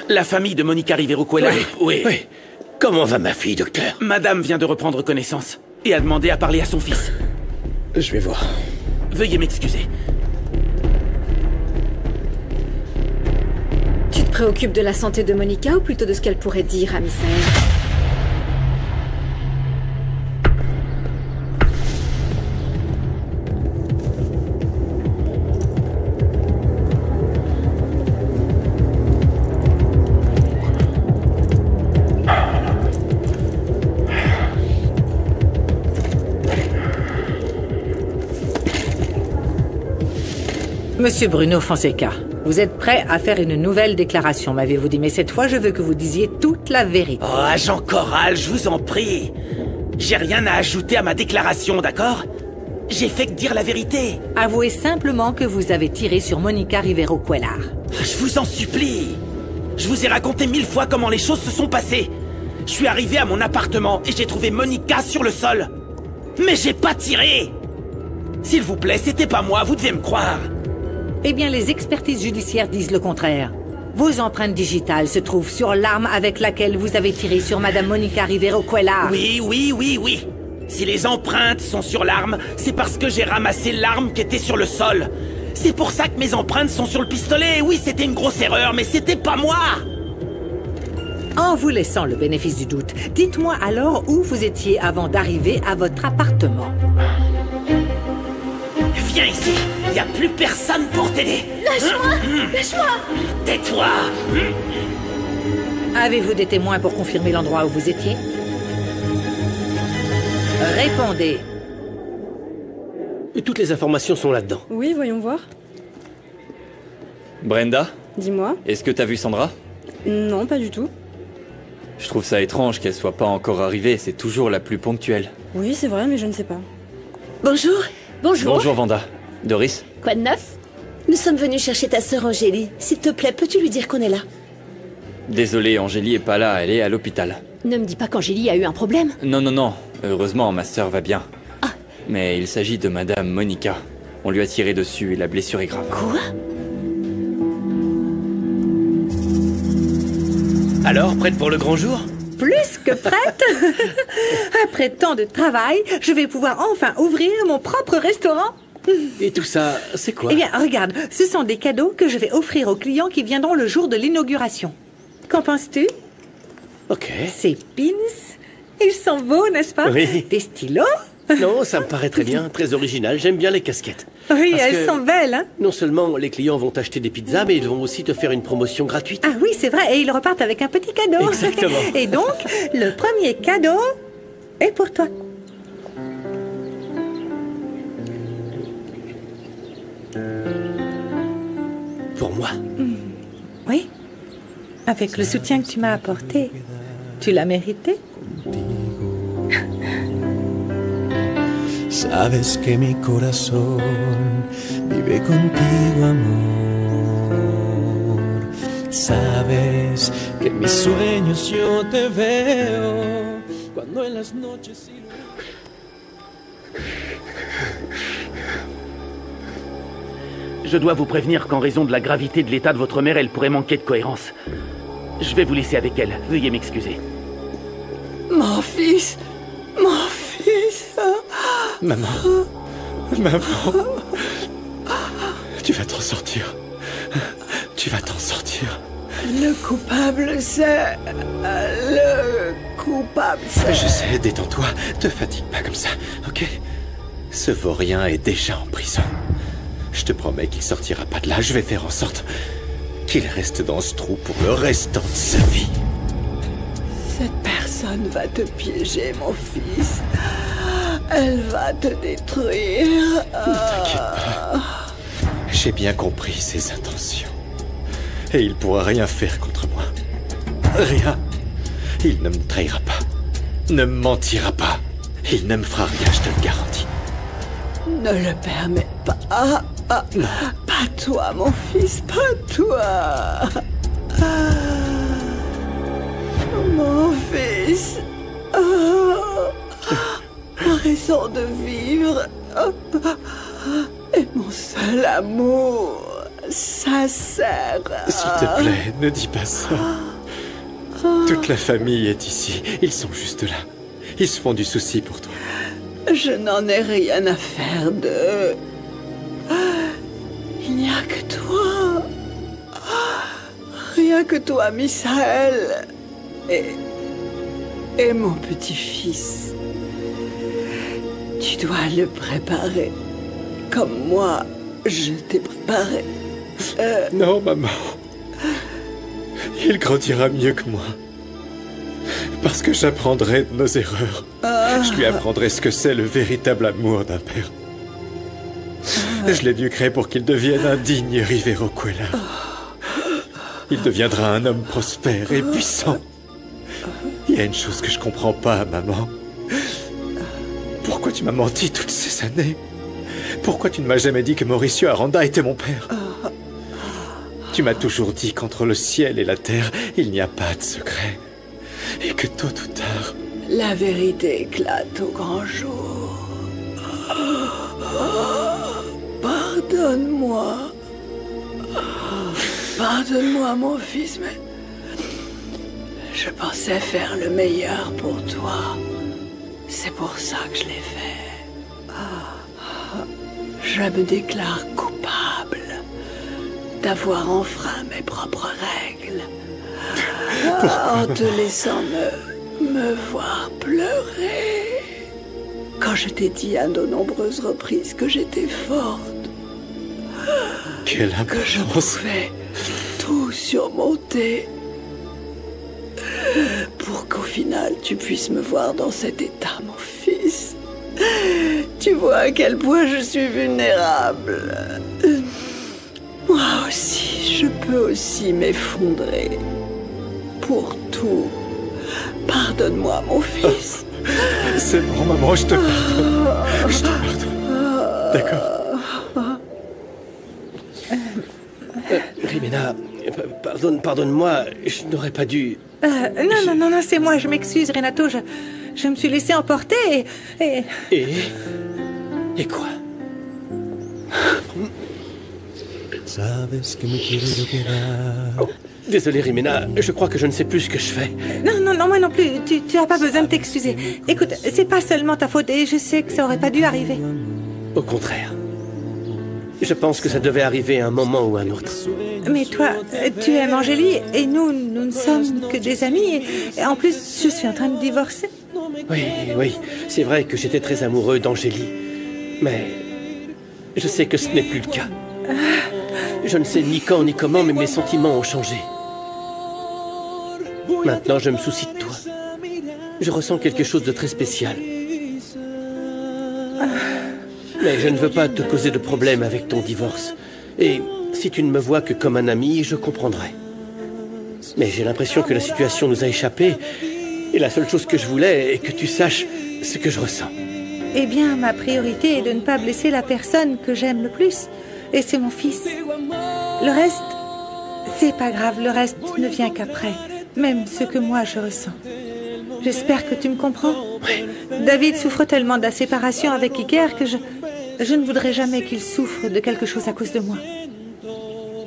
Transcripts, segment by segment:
La famille de Monica Rivero-Cuellar. Oui. Comment va ma fille, docteur? Madame vient de reprendre connaissance et a demandé à parler à son fils. Je vais voir. Veuillez m'excuser. Tu te préoccupes de la santé de Monica ou plutôt de ce qu'elle pourrait dire à Misaël? Monsieur Bruno Fonseca, vous êtes prêt à faire une nouvelle déclaration, m'avez-vous dit, mais cette fois, je veux que vous disiez toute la vérité. Oh, agent Corral, je vous en prie. J'ai rien à ajouter à ma déclaration, d'accord? J'ai fait que dire la vérité. Avouez simplement que vous avez tiré sur Monica Rivero-Cuellar. Je vous en supplie. Je vous ai raconté 1000 fois comment les choses se sont passées. Je suis arrivé à mon appartement et j'ai trouvé Monica sur le sol. Mais j'ai pas tiré. S'il vous plaît, c'était pas moi, vous devez me croire. Eh bien, les expertises judiciaires disent le contraire. Vos empreintes digitales se trouvent sur l'arme avec laquelle vous avez tiré sur Madame Monica Rivero-Cuellar. Oui. Si les empreintes sont sur l'arme, c'est parce que j'ai ramassé l'arme qui était sur le sol. C'est pour ça que mes empreintes sont sur le pistolet. Oui, c'était une grosse erreur, mais c'était pas moi. En vous laissant le bénéfice du doute, dites-moi alors où vous étiez avant d'arriver à votre appartement. Viens ici. Y a plus personne pour t'aider. Lâche-moi. Tais-toi. Avez-vous des témoins pour confirmer l'endroit où vous étiez? Répondez. Et toutes les informations sont là-dedans. Oui, voyons voir. Brenda, Dis-moi. est-ce que t'as vu Sandra? Non, pas du tout. Je trouve ça étrange qu'elle soit pas encore arrivée, c'est toujours la plus ponctuelle. Oui, c'est vrai, mais je ne sais pas. Bonjour. Bonjour Vanda. Doris? Quoi de neuf? Nous sommes venus chercher ta sœur Angélie. S'il te plaît, peux-tu lui dire qu'on est là? Désolé, Angélie est pas là, elle est à l'hôpital. Ne me dis pas qu'Angélie a eu un problème. Non. Heureusement, ma sœur va bien. Ah. Mais il s'agit de Madame Monica. On lui a tiré dessus et la blessure est grave. Quoi? Alors, prête pour le grand jour? Plus que prête. Après tant de travail, je vais pouvoir enfin ouvrir mon propre restaurant. Et tout ça, c'est quoi? Eh bien, regarde, ce sont des cadeaux que je vais offrir aux clients qui viendront le jour de l'inauguration. Qu'en penses-tu? Ok. Ces pins, ils sont beaux, n'est-ce pas? Oui. Des stylos? Non, ça me paraît très bien, très original. J'aime bien les casquettes. Oui, Parce elles que sont belles, hein? Non seulement les clients vont t'acheter des pizzas, mais ils vont aussi te faire une promotion gratuite. Ah oui, c'est vrai, et ils repartent avec un petit cadeau. Exactement. Et donc, le premier cadeau est pour toi. Pour moi. Oui, avec le soutien que tu m'as apporté, tu l'as mérité. Sabes que mi corazón vive contigo, amor. Sabes que en mis sueños yo te veo cuando en las noches. Je dois vous prévenir qu'en raison de la gravité de l'état de votre mère, elle pourrait manquer de cohérence. Je vais vous laisser avec elle. Veuillez m'excuser. Mon fils. Maman. Tu vas t'en sortir. Tu vas t'en sortir. Le coupable, c'est... Le coupable, c'est... Je sais, détends-toi. Te fatigue pas comme ça, ok? Ce vaurien est déjà en prison. Je te promets qu'il sortira pas de là. Je vais faire en sorte qu'il reste dans ce trou pour le restant de sa vie. Cette personne va te piéger, mon fils. Elle va te détruire. Ne t'inquiète pas. J'ai bien compris ses intentions. Et il pourra rien faire contre moi. Rien. Il ne me trahira pas. Ne me mentira pas. Il ne me fera rien, je te le garantis. Ne le permets pas. Pas toi, mon fils, pas toi. Mon fils. Ma raison de vivre. Et mon seul amour. sincère. S'il te plaît, ne dis pas ça. Toute la famille est ici. Ils sont juste là. Ils se font du souci pour toi. Je n'en ai rien à faire d'eux. Il n'y a que toi. Rien que toi, Misaël. Et mon petit-fils. Tu dois le préparer. Comme moi, je t'ai préparé. Non, maman. Il grandira mieux que moi. Parce que j'apprendrai de nos erreurs. Je lui apprendrai ce que c'est le véritable amour d'un père. Je l'éduquerai pour qu'il devienne un digne Rivero Cuéllar. Il deviendra un homme prospère et puissant. Il y a une chose que je comprends pas, maman. Pourquoi tu m'as menti toutes ces années? Pourquoi tu ne m'as jamais dit que Mauricio Aranda était mon père? Tu m'as toujours dit qu'entre le ciel et la terre, il n'y a pas de secret. Et que tôt ou tard... La vérité éclate au grand jour. Pardonne-moi. Pardonne-moi, mon fils, mais... Je pensais faire le meilleur pour toi. C'est pour ça que je l'ai fait. Je me déclare coupable d'avoir enfreint mes propres règles. En te laissant me voir pleurer. Quand je t'ai dit à de nombreuses reprises que j'étais forte. Quelle que je importance. pouvais tout surmonter. Pour qu'au final tu puisses me voir dans cet état, mon fils. Tu vois à quel point je suis vulnérable. Moi aussi, je peux aussi m'effondrer. Pour tout. Pardonne-moi, mon fils. C'est bon, maman, je te pardonne. Je te pardonne. D'accord. Rimena, pardonne-moi, je n'aurais pas dû... Non, c'est moi, je m'excuse, Renato. Je me suis laissé emporter et... Et quoi? Désolé, Rimena, je crois que je ne sais plus ce que je fais. Non, moi non plus. Tu as pas besoin de t'excuser. Écoute, c'est pas seulement ta faute et je sais que ça aurait pas dû arriver. Au contraire. Je pense que ça devait arriver à un moment ou à un autre. Mais toi, tu aimes Angélie et nous ne sommes que des amis. Et en plus, je suis en train de divorcer. Oui, c'est vrai que j'étais très amoureux d'Angélie. Mais je sais que ce n'est plus le cas. Je ne sais ni quand ni comment, mais mes sentiments ont changé. Maintenant, je me soucie de toi. Je ressens quelque chose de très spécial. Mais je ne veux pas te causer de problème avec ton divorce. Et si tu ne me vois que comme un ami, je comprendrai. Mais j'ai l'impression que la situation nous a échappé. Et la seule chose que je voulais est que tu saches ce que je ressens. Eh bien, ma priorité est de ne pas blesser la personne que j'aime le plus. Et c'est mon fils. Le reste, c'est pas grave. Le reste ne vient qu'après. Même ce que moi je ressens. J'espère que tu me comprends. Oui. David souffre tellement de la séparation avec Iker que je ne voudrais jamais qu'il souffre de quelque chose à cause de moi.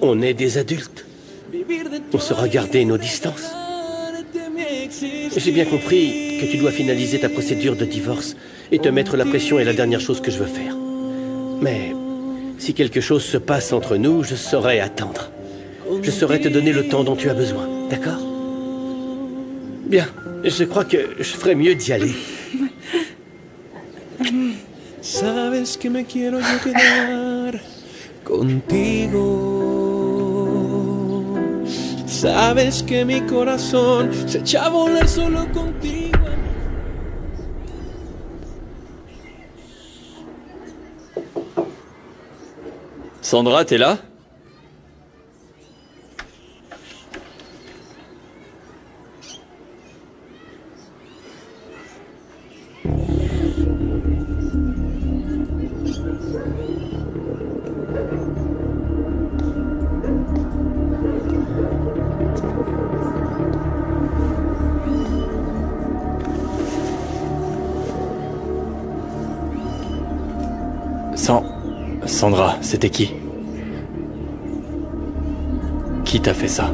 On est des adultes. On saura garder nos distances. J'ai bien compris que tu dois finaliser ta procédure de divorce et te mettre la pression est la dernière chose que je veux faire. Mais si quelque chose se passe entre nous, je saurai attendre. Je saurai te donner le temps dont tu as besoin, d'accord? Bien, je crois que je ferais mieux d'y aller. Sabes que me quiero yo quedar contigo. Sabes que mi corazón se echa a volar solo contigo. Sandra, t'es là? Sandra, c'était qui? Qui t'a fait ça?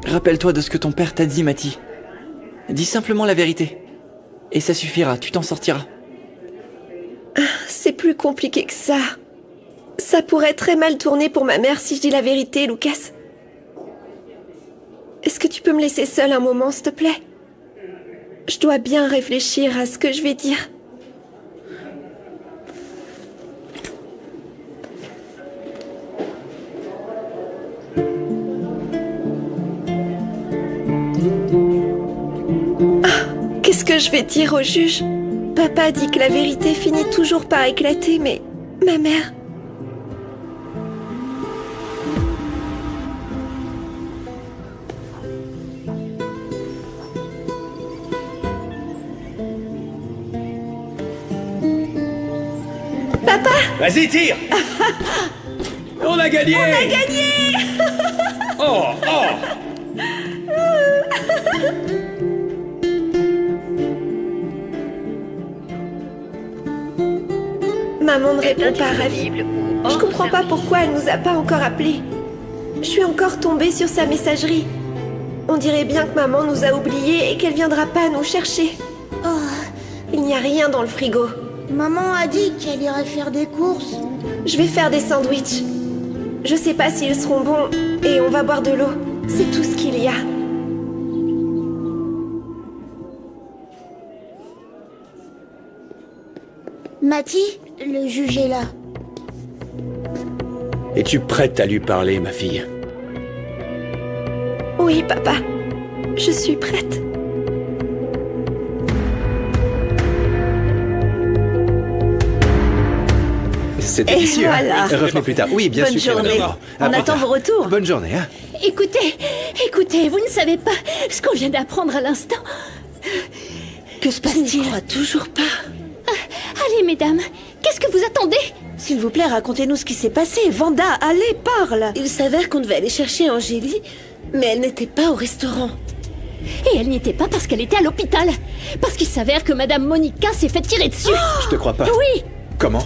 Rappelle-toi de ce que ton père t'a dit, Mati. Dis simplement la vérité. Et ça suffira, tu t'en sortiras. C'est plus compliqué que ça. Ça pourrait très mal tourner pour ma mère si je dis la vérité, Lucas. Est-ce que tu peux me laisser seule un moment, s'il te plaît? Je dois bien réfléchir à ce que je vais dire. Qu'est-ce que je vais dire au juge? Papa dit que la vérité finit toujours par éclater, mais ma mère... Papa! Vas-y, tire. On a gagné. On a gagné. Oh, oh. Maman ne répond pas, Ravi. Je comprends pas pourquoi elle nous a pas encore appelés. Je suis encore tombée sur sa messagerie. On dirait bien que maman nous a oubliés et qu'elle viendra pas nous chercher. Oh, il n'y a rien dans le frigo. Maman a dit qu'elle irait faire des courses. Je vais faire des sandwichs. Je sais pas s'ils seront bons et on va boire de l'eau. C'est tout ce qu'il y a. Mati, le juge est là. Es-tu prête à lui parler, ma fille? Oui, papa. Je suis prête. C'est délicieux. voilà. Revenez plus tard. Oui, bien Bonne sûr. journée. On attend vos retours. Bonne journée, hein. Écoutez, vous ne savez pas ce qu'on vient d'apprendre à l'instant. Que se passe-t-il? Je n'y crois toujours pas. Allez, mesdames, qu'est-ce que vous attendez? S'il vous plaît, racontez-nous ce qui s'est passé. Vanda, allez, parle. Il s'avère qu'on devait aller chercher Angélie, mais elle n'était pas au restaurant. Et elle n'y était pas parce qu'elle était à l'hôpital. Parce qu'il s'avère que Madame Monica s'est fait tirer dessus. Je te crois pas. Oui. Comment?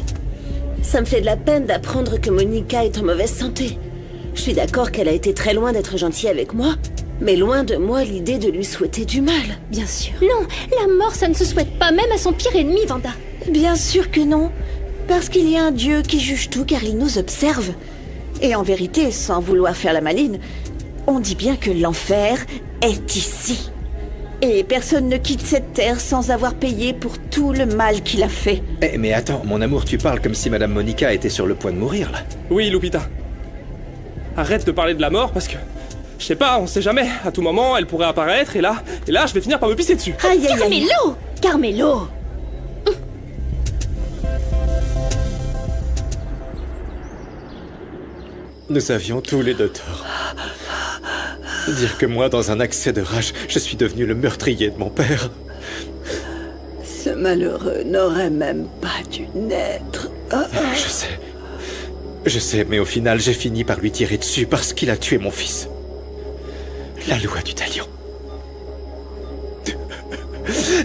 Ça me fait de la peine d'apprendre que Monica est en mauvaise santé. Je suis d'accord qu'elle a été très loin d'être gentille avec moi, mais loin de moi l'idée de lui souhaiter du mal. Bien sûr. Non, la mort, ça ne se souhaite pas même à son pire ennemi, Vanda. Bien sûr que non. Parce qu'il y a un Dieu qui juge tout car il nous observe. Et en vérité, sans vouloir faire la maline, on dit bien que l'enfer est ici. Et personne ne quitte cette terre sans avoir payé pour tout le mal qu'il a fait. Mais attends, mon amour, tu parles comme si Madame Monica était sur le point de mourir, là. Oui, Lupita. Arrête de parler de la mort parce que... Je sais pas, on sait jamais. À tout moment, elle pourrait apparaître et là, je vais finir par me pisser dessus. Aïe, aïe, aïe. Carmelo. Nous avions tous les deux tort. Dire que moi, dans un accès de rage, je suis devenu le meurtrier de mon père. Ce malheureux n'aurait même pas dû naître. Je sais. Je sais, mais au final, j'ai fini par lui tirer dessus parce qu'il a tué mon fils. La loi du talion.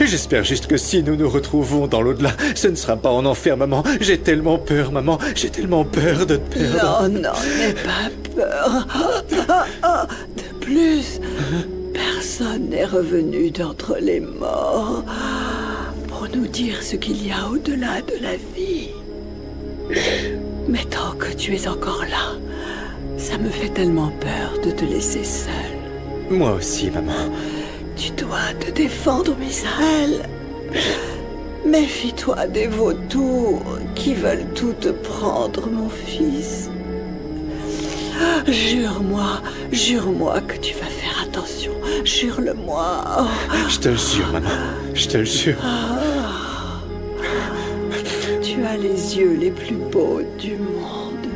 J'espère juste que si nous nous retrouvons dans l'au-delà, ce ne sera pas en enfer, maman. J'ai tellement peur, maman. J'ai tellement peur de te perdre. Non, n'aie pas peur. De plus, personne n'est revenu d'entre les morts pour nous dire ce qu'il y a au-delà de la vie. Mais tant que tu es encore là, ça me fait tellement peur de te laisser seule. Moi aussi, maman. Tu dois te défendre, Misaël. Méfie-toi des vautours qui veulent tout te prendre, mon fils. Jure-moi que tu vas faire attention. Jure-le-moi. Oh. Je te le jure, maman. Je te le jure. Tu as les yeux les plus beaux du monde.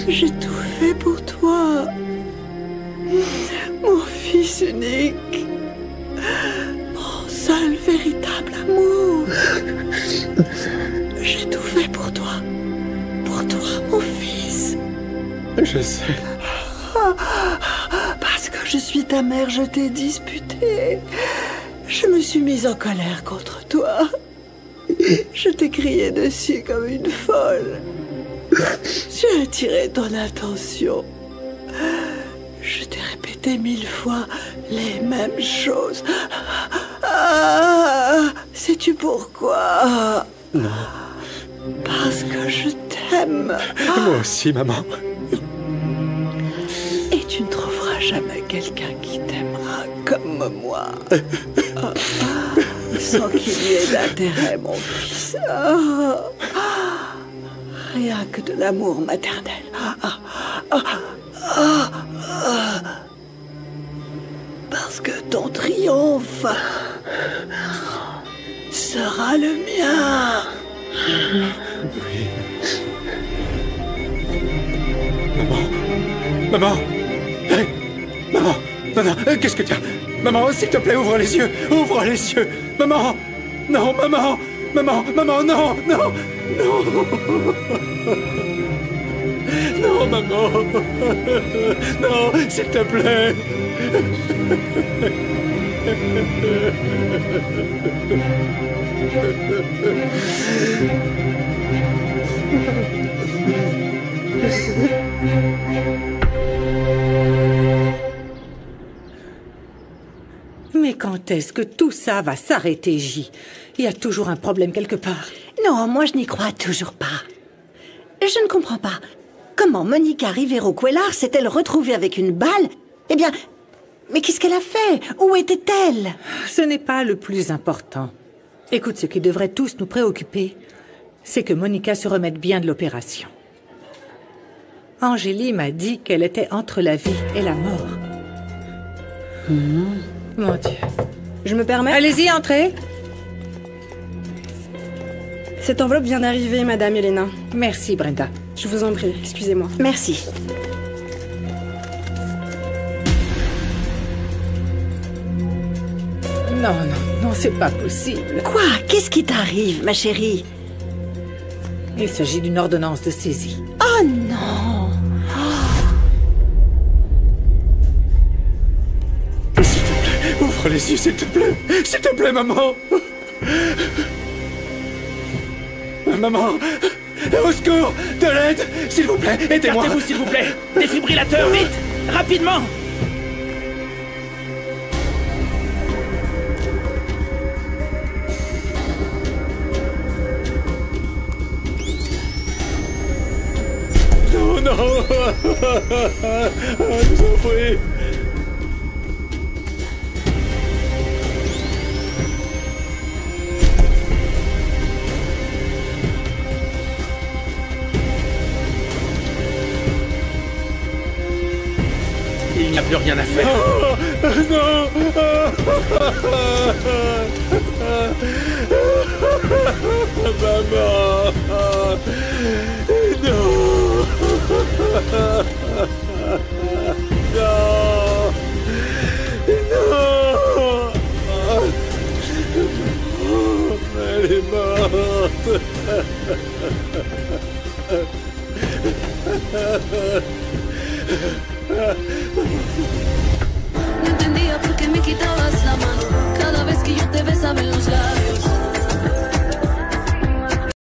J'ai tout fait pour toi. Mon fils unique. Mon seul véritable amour. J'ai tout fait pour toi. Pour toi, mon fils. Je sais. Parce que je suis ta mère, je t'ai disputé. Je me suis mise en colère contre toi. Je t'ai crié dessus comme une folle. J'ai attiré ton attention. Je t'ai répété 1000 fois les mêmes choses. Ah, sais-tu pourquoi? Non. Parce que je t'aime. Moi aussi, maman. Et tu ne trouveras jamais quelqu'un qui t'aimera comme moi. Sans qu'il y ait d'intérêt, mon fils. Rien que de l'amour maternel. Parce que ton triomphe sera le mien. Oui. Maman. Hey, maman. Non, qu'est-ce que tu as? Maman, s'il te plaît, ouvre les yeux. Ouvre les yeux. Maman. Non, maman. Maman, non. Non, maman. Non, s'il te plaît. Mais quand est-ce que tout ça va s'arrêter, J? Il y a toujours un problème quelque part. Non, moi je n'y crois toujours pas. Je ne comprends pas. Comment Monica Rivero Cuellar s'est-elle retrouvée avec une balle? Eh bien, mais qu'est-ce qu'elle a fait? Où était-elle? Ce n'est pas le plus important. Écoute, ce qui devrait tous nous préoccuper, c'est que Monica se remette bien de l'opération. Angélie m'a dit qu'elle était entre la vie et la mort. Mon Dieu. Je me permets? Allez-y, entrez. Cette enveloppe vient d'arriver, Madame Elena. Merci, Brenda. Je vous en prie, excusez-moi. Merci. Non, c'est pas possible. Quoi? Qu'est-ce qui t'arrive, ma chérie? Il s'agit d'une ordonnance de saisie. Oh non! S'il te plaît, ouvre les yeux, s'il te plaît. S'il te plaît, maman. Maman. Au secours! De l'aide! S'il vous plaît, aidez-moi! Écartez-vous, s'il vous plaît! Défibrillateur, vite! Rapidement! Non! Je vous en prie! Il n'y a plus rien à faire. Non! Maman! Non! Non! Elle est morte! No entendía por qué me quitabas la mano. Cada vez que yo te besaba en los labios.